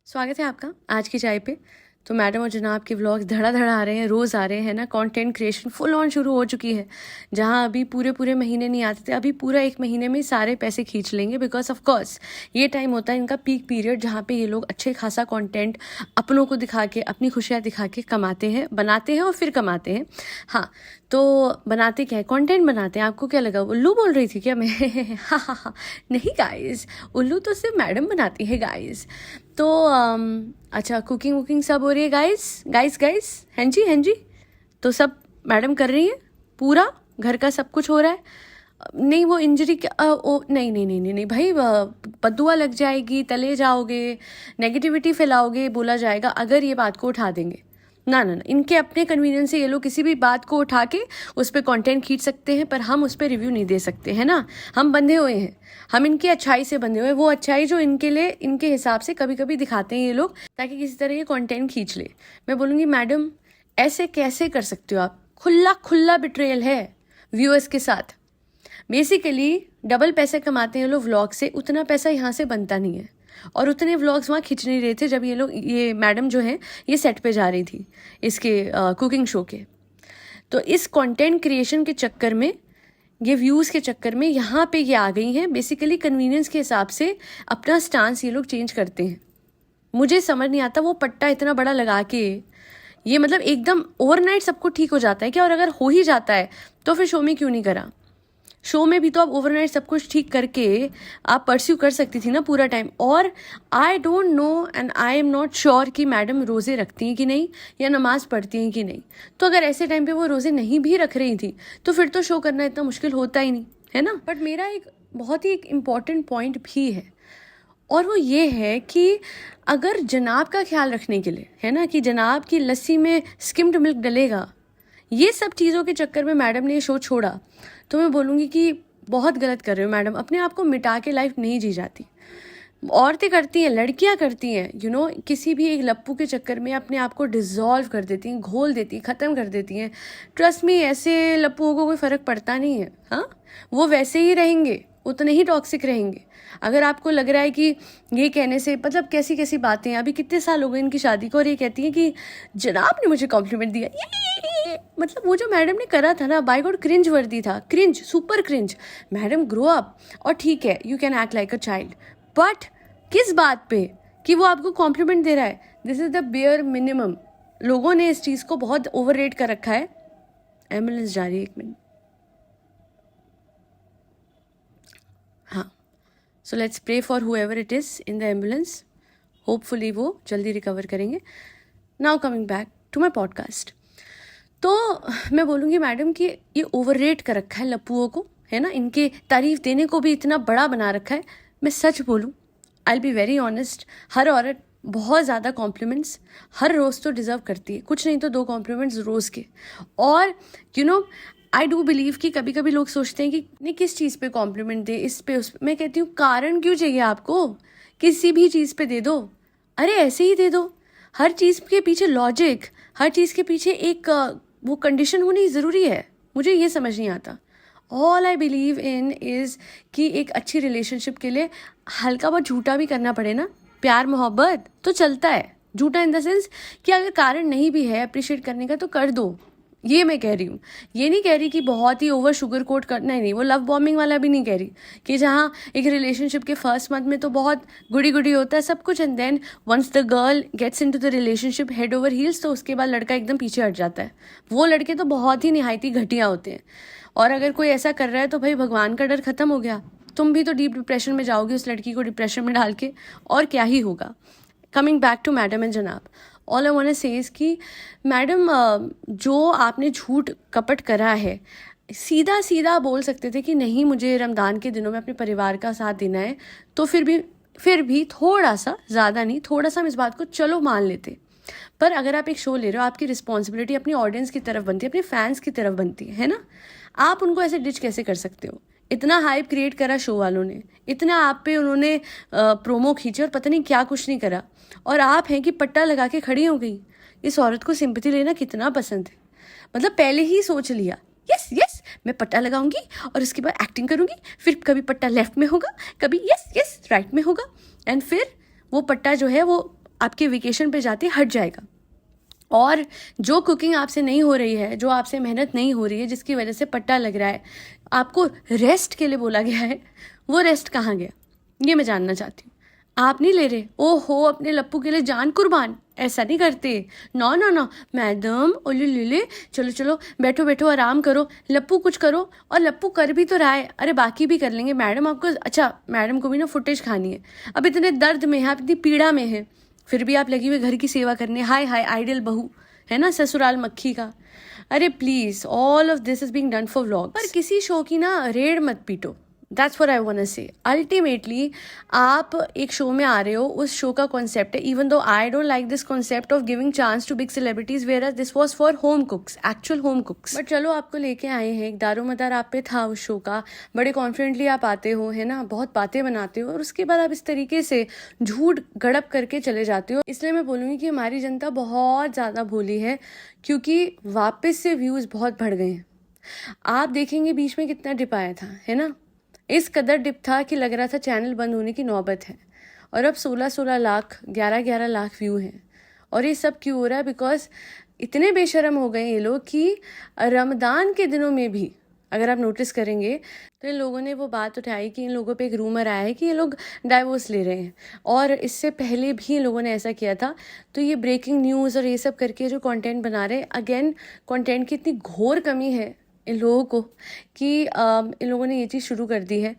स्वागत है आपका आज की चाय पे। तो मैडम और जनाब के व्लॉग्स धड़ा आ रहे हैं, रोज़ आ रहे हैं ना। कंटेंट क्रिएशन फुल ऑन शुरू हो चुकी है। जहां अभी पूरे महीने नहीं आते थे, अभी पूरा एक महीने में सारे पैसे खींच लेंगे। बिकॉज ऑफ कोर्स ये टाइम होता है इनका पीक पीरियड, जहाँ पे ये लोग अच्छे खासा कंटेंट अपनों को दिखा के, अपनी खुशियाँ दिखा के कमाते हैं, बनाते हैं और फिर कमाते हैं। हाँ, तो बनाते क्या है, कंटेंट बनाते हैं। आपको क्या लगा उल्लू बोल रही थी क्या मैं? हाँ, नहीं गाइस, उल्लू तो सिर्फ मैडम बनाती है गाइस। तो अच्छा, कुकिंग वुकिंग सब हो रही है गाइस। हाँ जी, तो सब मैडम कर रही है, पूरा घर का सब कुछ हो रहा है। नहीं वो इंजरी नहीं भाई, बदुआ लग जाएगी, तले जाओगे, नेगेटिविटी फैलाओगे, बोला जाएगा अगर ये बात को उठा देंगे। ना, इनके अपने कन्वीनियंस से ये लोग किसी भी बात को उठा के उस पर कॉन्टेंट खींच सकते हैं, पर हम उस पर रिव्यू नहीं दे सकते, है ना। हम बंधे हुए हैं, हम इनकी अच्छाई से बंधे हुए हैं। वो अच्छाई जो इनके लिए, इनके हिसाब से कभी कभी दिखाते हैं ये लोग, ताकि किसी तरह ये कॉन्टेंट खींच ले। मैं बोलूँगी मैडम ऐसे कैसे कर सकते हो आप? खुला बिट्रेयल है व्यूअर्स के साथ। बेसिकली डबल पैसे कमाते हैं लोग व्लॉग से, उतना पैसा यहाँ से बनता नहीं है। और उतने व्लॉग्स वहाँ खींच नहीं रहे थे जब ये मैडम जो है ये सेट पे जा रही थी इसके कुकिंग शो के। तो इस कंटेंट क्रिएशन के चक्कर में, ये व्यूज़ के चक्कर में यहाँ पे ये आ गई हैं। बेसिकली कन्वीनियंस के हिसाब से अपना स्टांस ये लोग चेंज करते हैं। मुझे समझ नहीं आता वो पट्टा इतना बड़ा लगा के, ये मतलब एकदम ओवरनाइट सब कुछ ठीक हो जाता है क्या? और अगर हो ही जाता है तो फिर शो में क्यों नहीं करा? शो में भी तो आप ओवरनाइट सब कुछ ठीक करके आप परस्यू कर सकती थी ना पूरा टाइम। और I don't know and I am not sure कि मैडम रोज़े रखती हैं कि नहीं, या नमाज़ पढ़ती हैं कि नहीं। तो अगर ऐसे टाइम पे वो रोज़े नहीं भी रख रही थी तो फिर तो शो करना इतना मुश्किल होता ही नहीं, है ना। बट मेरा एक बहुत ही एक इम्पॉर्टेंट पॉइंट भी है, और वो ये है कि अगर जनाब का ख्याल रखने के लिए, है ना, कि जनाब की लस्सी में स्किम्ड मिल्क डलेगा, ये सब चीज़ों के चक्कर में मैडम ने ये शो छोड़ा, तो मैं बोलूँगी कि बहुत गलत कर रहे हो मैडम। अपने आप को मिटा के लाइफ नहीं जी जाती। औरतें करती हैं, लड़कियां करती हैं, किसी भी एक लप्पू के चक्कर में अपने आप को डिसॉल्व कर देती हैं, घोल देती हैं, ख़त्म कर देती हैं। ट्रस्ट मी, ऐसे लप्पुओं को कोई फ़र्क पड़ता नहीं है। हाँ, वो वैसे ही रहेंगे, उतने ही टॉक्सिक रहेंगे। अगर आपको लग रहा है कि ये कहने से, मतलब कैसी कैसी बातें हैं, अभी कितने साल हो गए इनकी शादी को, और ये कहती हैं कि जनाब ने मुझे कॉम्प्लीमेंट दिया। ये मतलब वो जो मैडम ने करा था ना, बाय गॉड क्रिंज वर्दी था, cringe, super cringe. Madam grow up. और ठीक है, you can act like a child, but किस बात पे कि वो आपको कॉम्प्लीमेंट दे रहा है? This is the bare minimum. लोगों ने इस चीज़ को बहुत ओवररेट कर रखा है। एम्बुलेंस जा रही है, 1 मिनट। हाँ, so let's pray for whoever it is in the ambulance. Hopefully वो जल्दी रिकवर करेंगे। Now coming back to my podcast. तो मैं बोलूँगी मैडम कि ये ओवररेट कर रखा है लप्पुओं को, है ना। इनके तारीफ देने को भी इतना बड़ा बना रखा है। मैं सच बोलूँ, आई बी वेरी ऑनेस्ट, हर औरत बहुत ज़्यादा कॉम्प्लीमेंट्स हर रोज़ तो डिज़र्व करती है, कुछ नहीं तो 2 कॉम्प्लीमेंट्स रोज़ के। और आई डू बिलीव कि कभी कभी लोग सोचते हैं कि नहीं किस चीज़ पे कॉम्प्लीमेंट दे, इस पे उस पे। मैं कहती हूँ कारण क्यों चाहिए आपको? किसी भी चीज़ पे दे दो, अरे ऐसे ही दे दो। हर चीज़ के पीछे लॉजिक, हर चीज़ के पीछे एक वो कंडीशन होनी ज़रूरी है। मुझे ये समझ नहीं आता। All I believe in is कि एक अच्छी रिलेशनशिप के लिए हल्का बहुत झूठा भी करना पड़े ना, प्यार मोहब्बत तो चलता है। झूठा इन द सेंस कि अगर कारण नहीं भी है अप्रिशिएट करने का तो कर दो, ये मैं कह रही हूँ। ये नहीं कह रही कि बहुत ही ओवर शुगर कोट कर, नहीं, वो लव बॉम्बिंग वाला भी नहीं कह रही कि जहाँ एक रिलेशनशिप के फर्स्ट मंथ में तो बहुत गुड़ी होता है सब कुछ, and then once the girl gets into the relationship head over heels, तो उसके बाद लड़का एकदम पीछे हट जाता है। वो लड़के तो बहुत ही निहायती घटिया होते हैं। और अगर कोई ऐसा कर रहा है तो भाई भगवान का डर खत्म हो गया। तुम भी तो डीप डिप्रेशन में जाओगे उस लड़की को डिप्रेशन में डाल के, और क्या ही होगा। Coming back to madam and जनाब, all I want to say is कि मैडम जो आपने झूठ कपट करा है, सीधा बोल सकते थे कि नहीं मुझे रमज़ान के दिनों में अपने परिवार का साथ देना है, तो फिर भी थोड़ा सा, ज़्यादा नहीं, थोड़ा सा हम इस बात को चलो मान लेते। पर अगर आप एक शो ले रहे हो, आपकी रिस्पॉन्सिबिलिटी अपनी ऑडियंस की तरफ बनती है, अपने फैंस की तरफ बनती है ना। आप उनको ऐसे डिच कैसे कर सकते हो? इतना हाइप क्रिएट करा शो वालों ने, इतना आप पे उन्होंने प्रोमो खींचे और पता नहीं क्या कुछ नहीं करा, और आप हैं कि पट्टा लगा के खड़ी हो गई। इस औरत को सिंपैथी लेना कितना पसंद है। मतलब पहले ही सोच लिया, यस मैं पट्टा लगाऊंगी और उसके बाद एक्टिंग करूंगी, फिर कभी पट्टा लेफ्ट में होगा, कभी यस राइट में होगा, एंड फिर वो पट्टा जो है वो आपके वेकेशन पे जाते हट जाएगा। और जो कुकिंग आपसे नहीं हो रही है, जो आपसे मेहनत नहीं हो रही है, जिसकी वजह से पट्टा लग रहा है, आपको रेस्ट के लिए बोला गया है, वो रेस्ट कहाँ गया, ये मैं जानना चाहती हूँ। आप नहीं ले रहे, ओहो अपने लप्पू के लिए जान कुर्बान, ऐसा नहीं करते। नो नो नो मैडम, ओले ले ले, चलो चलो बैठो बैठो आराम करो, लप्पू कुछ करो। और लप्पू कर भी तो रहा है, अरे बाकी भी कर लेंगे मैडम आपको। अच्छा मैडम को भी ना फुटेज खानी है, अब इतने दर्द में है, आप इतनी पीड़ा में है, फिर भी आप लगी हुई घर की सेवा करने। हाय हाय आइडियल बहू है ना, ससुराल मक्खी का। अरे please, all of this is being done for vlog. पर किसी शो की ना रेड मत पीटो, that's what I want to say. Ultimately आप एक शो में आ रहे हो, उस शो का कॉन्सेप्ट है, even though I don't like this concept of giving chance to big celebrities, where this was for home cooks, actual home cooks. But चलो आपको लेके आए हैं, एक दारोमदार आप पे था उस शो का, बड़े कॉन्फिडेंटली आप आते हो, है ना, बहुत बातें बनाते हो, और उसके बाद आप इस तरीके से झूठ गड़प करके चले जाते हो। इसलिए मैं बोलूँगी कि हमारी जनता बहुत ज़्यादा भोली है, क्योंकि वापस से व्यूज़ बहुत बढ़ गए हैं। आप देखेंगे बीच में कितना डिप आया था, है ना, इस कदर डिप था कि लग रहा था चैनल बंद होने की नौबत है। और अब 16-16 लाख 11-11 लाख व्यू हैं। और ये सब क्यों हो रहा है? बिकॉज इतने बेशरम हो गए ये लोग कि रमदान के दिनों में भी, अगर आप नोटिस करेंगे तो इन लोगों ने वो बात उठाई कि इन लोगों पे एक रूमर आया है कि ये लोग डाइवोर्स ले रहे हैं, और इससे पहले भी इन लोगों ने ऐसा किया था। तो ये ब्रेकिंग न्यूज़ और ये सब करके जो कंटेंट बना रहे हैं, अगेन कंटेंट की इतनी घोर कमी है इन लोगों को कि इन लोगों ने ये चीज़ शुरू कर दी है।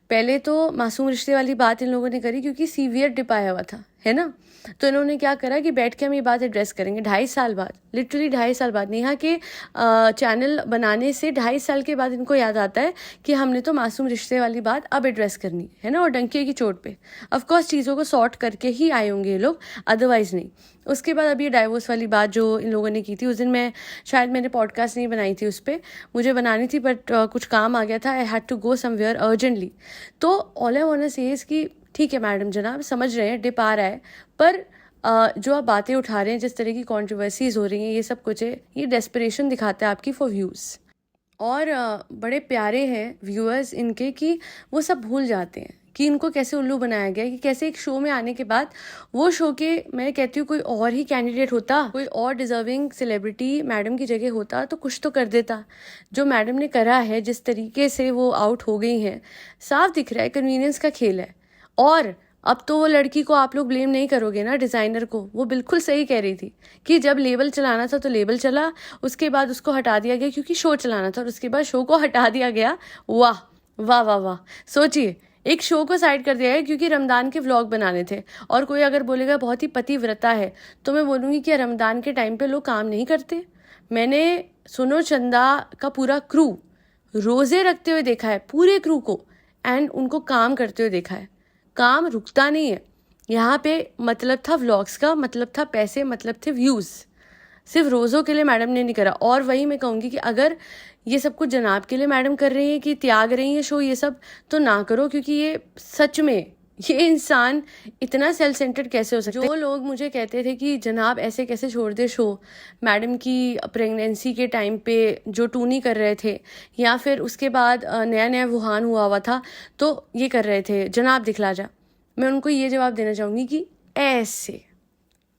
पहले तो मासूम रिश्ते वाली बात इन लोगों ने करी क्योंकि सीवियर डिप आया हुआ था, है ना, तो इन्होंने क्या करा कि बैठ के हम ये बात एड्रेस करेंगे। 2.5 साल बाद, लिटरली 2.5 साल बाद, नेहा के चैनल बनाने से 2.5 साल के बाद इनको याद आता है कि हमने तो मासूम रिश्ते वाली बात अब एड्रेस करनी है ना, और डंके की चोट पे ऑफकोर्स चीज़ों को सॉर्ट करके ही आए होंगे ये लोग, अदरवाइज नहीं। उसके बाद अभी डाइवोर्स वाली बात जो इन लोगों ने की थी, उस दिन मैं शायद मैंने पॉडकास्ट नहीं बनाई थी, उस पर मुझे बनानी थी, बट कुछ काम आ गया था, I had to go somewhere urgently. तो all I want to say is कि ठीक है मैडम जनाब, समझ रहे हैं डिप आ रहा है, पर जो आप बातें उठा रहे हैं, जिस तरह की कॉन्ट्रोवर्सीज हो रही हैं, ये सब कुछ है, ये डेस्परेशन दिखाता है आपकी फॉर व्यूज़। और बड़े प्यारे हैं व्यूअर्स इनके कि वो सब भूल जाते हैं कि इनको कैसे उल्लू बनाया गया, कि कैसे एक शो में आने के बाद वो शो के, मैं कहती हूँ कोई और ही कैंडिडेट होता, कोई और डिजर्विंग सेलिब्रिटी मैडम की जगह होता तो कुछ तो कर देता। जो मैडम ने करा है, जिस तरीके से वो आउट हो गई हैं, साफ दिख रहा है कन्वीनियंस का खेल है। और अब तो वो लड़की को आप लोग ब्लेम नहीं करोगे ना, डिज़ाइनर को, वो बिल्कुल सही कह रही थी कि जब लेबल चलाना था तो लेबल चला, उसके बाद उसको हटा दिया गया क्योंकि शो चलाना था, और उसके बाद शो को हटा दिया गया। वाह वाह वाह वाह, सोचिए, एक शो को साइड कर दिया गया क्योंकि रमदान के व्लॉग बनाने थे। और कोई अगर बोलेगा बहुत ही पतिव्रता है, तो मैं बोलूँगी कि रमदान के टाइम पे लोग काम नहीं करते। मैंने सुनो चंदा का पूरा क्रू रोज़े रखते हुए देखा है, पूरे क्रू को, एंड उनको काम करते हुए देखा है। काम रुकता नहीं है यहाँ पे। मतलब था व्लॉग्स का, मतलब था पैसे, मतलब थे व्यूज़। सिर्फ रोज़ों के लिए मैडम ने नहीं करा। और वही मैं कहूँगी कि अगर ये सब कुछ जनाब के लिए मैडम कर रही है कि त्याग रही है शो, ये सब तो ना करो, क्योंकि ये सच में, ये इंसान इतना सेल्फ सेंटर्ड कैसे हो सकता है। जो लोग मुझे कहते थे कि जनाब ऐसे कैसे छोड़ दे शो, मैडम की प्रेगनेंसी के टाइम पे जो टूनी कर रहे थे, या फिर उसके बाद नया नया वुहान हुआ था तो ये कर रहे थे, जनाब दिखला जा, मैं उनको ये जवाब देना चाहूँगी कि ऐसे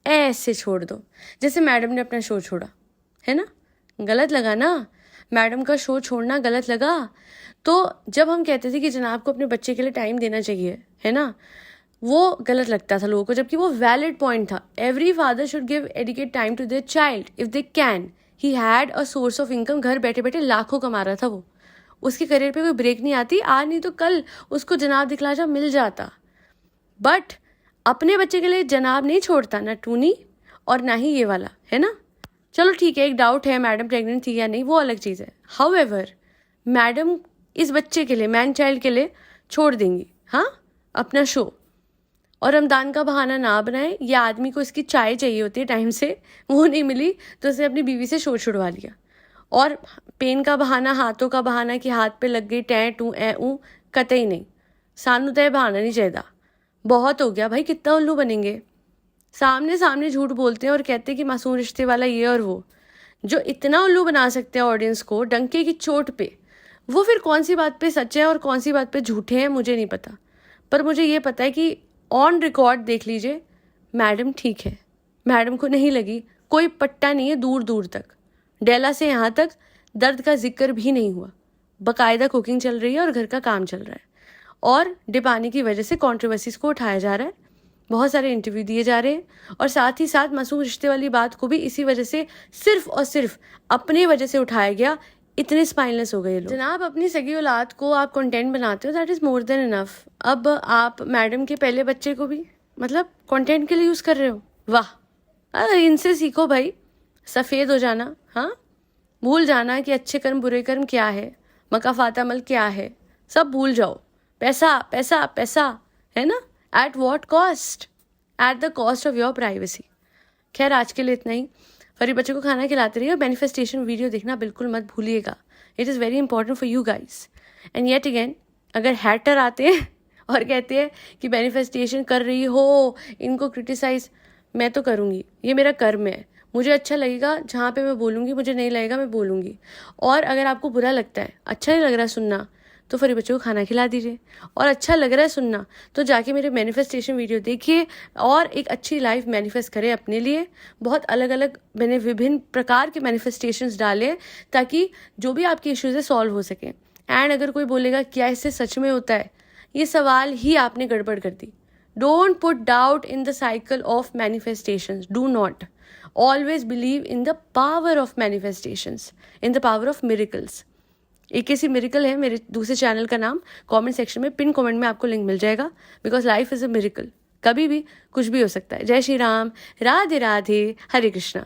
ऐसे छोड़ दो जैसे मैडम ने अपना शो छोड़ा, है ना। गलत लगा ना, मैडम का शो छोड़ना गलत लगा। तो जब हम कहते थे कि जनाब को अपने बच्चे के लिए टाइम देना चाहिए, है ना, वो गलत लगता था लोगों को, जबकि वो वैलिड पॉइंट था। Every father should give adequate time to their child if they can. He had a source of income, घर बैठे बैठे लाखों कमा रहा था वो, उसके करियर पे कोई ब्रेक नहीं आती, आज नहीं तो कल उसको जनाब दिखला जा मिल जाता। बट अपने बच्चे के लिए जनाब नहीं छोड़ता, ना टूनी और ना ही ये वाला, है ना। चलो ठीक है, एक डाउट है मैडम प्रेग्नेंट थी या नहीं, वो अलग चीज़ है। हाउएवर मैडम इस बच्चे के लिए, मैन चाइल्ड के लिए छोड़ देंगी, हाँ, अपना शो। और रमदान का बहाना ना बनाए, ये आदमी को इसकी चाय चाहिए होती है टाइम से, वो नहीं मिली तो उसने अपनी बीवी से शो छुड़वा लिया। और पेन का बहाना, हाथों का बहाना कि हाथ पे लग गई टै टू ए ऊ, कतई नहीं। सानू तो बहाना नहीं चाहिए, बहुत हो गया भाई, कितना उल्लू बनेंगे। सामने सामने झूठ बोलते हैं और कहते हैं कि मासूम रिश्ते वाला ये और वो, जो इतना उल्लू बना सकते हैं ऑडियंस को डंके की चोट पे, वो फिर कौन सी बात पे सच है और कौन सी बात पे झूठे हैं मुझे नहीं पता। पर मुझे ये पता है कि ऑन रिकॉर्ड देख लीजिए, मैडम ठीक है, मैडम को नहीं लगी, कोई पट्टा नहीं है दूर दूर तक, डेला से यहाँ तक दर्द का जिक्र भी नहीं हुआ, बाकायदा कुकिंग चल रही है और घर का काम चल रहा है, और डिपानी की वजह से कंट्रोवर्सीज को उठाया जा रहा है, बहुत सारे इंटरव्यू दिए जा रहे हैं, और साथ ही साथ मासूम रिश्ते वाली बात को भी इसी वजह से सिर्फ और सिर्फ अपने वजह से उठाया गया। इतने स्पाइनलेस हो गए लोग। जनाब, अपनी सगी औलाद को आप कंटेंट बनाते हो, that is more than enough. अब आप मैडम के पहले बच्चे को भी मतलब कंटेंट के लिए यूज़ कर रहे हो, वाह। इनसे सीखो भाई, सफ़ेद हो जाना, हाँ, भूल जाना कि अच्छे कर्म बुरे कर्म क्या है, मकाफात अमल क्या है, सब भूल जाओ। पैसा पैसा पैसा है ना, at what cost, at the cost of your privacy. खैर, आज के लिए इतना ही। फरी बच्चों को खाना खिलाते रहिए और मैनिफेस्टेशन वीडियो देखना बिल्कुल मत भूलिएगा। It is very important for you guys. And yet again, अगर हैटर आते हैं और कहते हैं कि मैनिफेस्टेशन कर रही हो, इनको क्रिटिसाइज, मैं तो करूँगी, ये मेरा कर्म है। मुझे अच्छा लगेगा जहाँ पे मैं बोलूँगी, मुझे नहीं लगेगा मैं बोलूँगी। और अगर आपको बुरा लगता है, अच्छा नहीं लग रहा सुनना, तो फरी बच्चों को खाना खिला दीजिए। और अच्छा लग रहा है सुनना तो जाके मेरे मैनिफेस्टेशन वीडियो देखिए और एक अच्छी लाइफ मैनिफेस्ट करें अपने लिए। बहुत अलग अलग मैंने विभिन्न प्रकार के मैनिफेस्टेशंस डाले ताकि जो भी आपके इश्यूज है सॉल्व हो सके। एंड अगर कोई बोलेगा क्या इससे सच में होता है, ये सवाल ही आपने गड़बड़ कर दी। Don't put doubt in the cycle of manifestations, do not. Always believe in the power of manifestations, in the power of miracles. एक ऐसी मिरेकल है, मेरे दूसरे चैनल का नाम कमेंट सेक्शन में पिन कमेंट में आपको लिंक मिल जाएगा, because life is a miracle. कभी भी कुछ भी हो सकता है। जय श्री राम, राधे राधे, हरे कृष्णा।